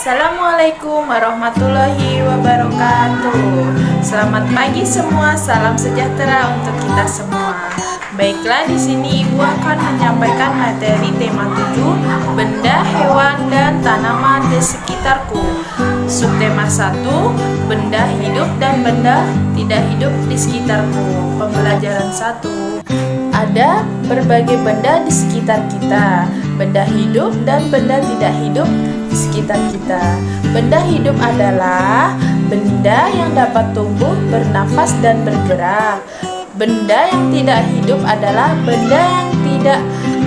Assalamualaikum warahmatullahi wabarakatuh. Selamat pagi semua, salam sejahtera untuk kita semua. Baiklah, di sini Ibu akan menyampaikan materi tema 7, benda, hewan, dan tanaman di sekitarku. Subtema 1, benda hidup dan benda tidak hidup di sekitarku. Pembelajaran 1. Ada berbagai benda di sekitar kita, benda hidup dan benda tidak hidup di sekitar kita. Benda hidup adalah benda yang dapat tumbuh, bernafas, dan bergerak. Benda yang tidak hidup adalah benda yang tidak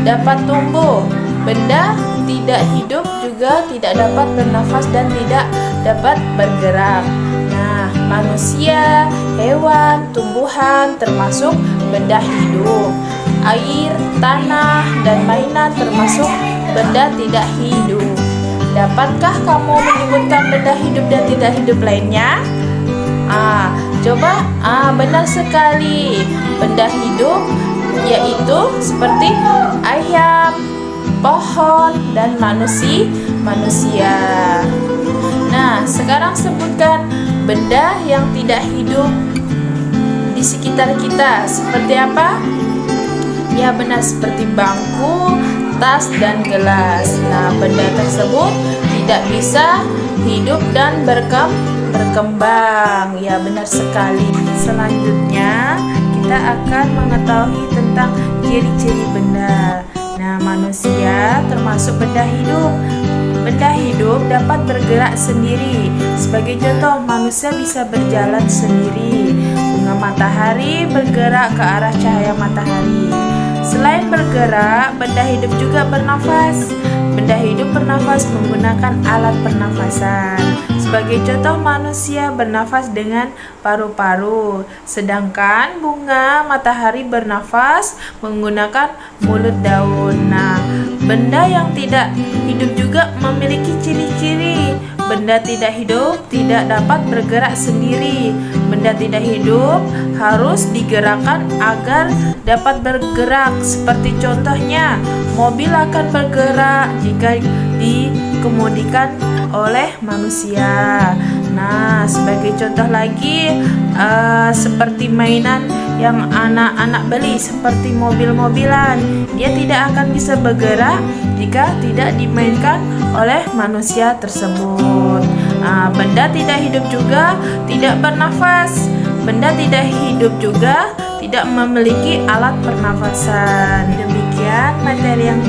dapat tumbuh. Benda tidak hidup juga tidak dapat bernafas dan tidak dapat bergerak. Nah, manusia, hewan, tumbuhan termasuk benda hidup. Air, tanah, dan mainan termasuk benda tidak hidup. Dapatkah kamu menyebutkan benda hidup dan tidak hidup lainnya? Coba, benar sekali. Benda hidup yaitu seperti ayam, pohon, dan manusia. Nah, sekarang sebutkan benda yang tidak hidup di sekitar kita. Seperti apa? Ya, benar, seperti bangku, tas, dan gelas. Nah, benda tersebut tidak bisa hidup dan berkembang. Ya, benar sekali. Selanjutnya, kita akan mengetahui tentang ciri-ciri benda. Nah, manusia termasuk benda hidup. Benda hidup dapat bergerak sendiri. Sebagai contoh, manusia bisa berjalan sendiri. Bunga matahari bergerak ke arah cahaya matahari. Selain bergerak, benda hidup juga bernafas. Benda hidup bernafas menggunakan alat pernafasan. Sebagai contoh, manusia bernafas dengan paru-paru, sedangkan bunga matahari bernafas menggunakan mulut daun. Nah, benda yang tidak hidup juga memiliki ciri-ciri. Benda tidak hidup tidak dapat bergerak sendiri. Benda tidak hidup harus digerakkan agar dapat bergerak. Seperti contohnya, mobil akan bergerak jika dikemudikan oleh manusia. Nah, sebagai contoh lagi, seperti mainan yang anak-anak beli, seperti mobil-mobilan, dia tidak akan bisa bergerak jika tidak dimainkan oleh manusia tersebut. Benda tidak hidup juga tidak bernafas. Benda tidak hidup juga tidak memiliki alat pernafasan. Demikian materi yang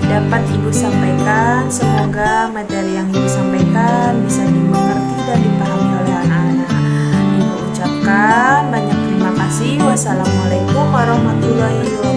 dapat Ibu sampaikan. Semoga materi yang Ibu sampaikan bisa dimengerti dan dipahami oleh anak-anak. Ibu ucapkan banyak terima kasih. Wassalamualaikum warahmatullahi wabarakatuh.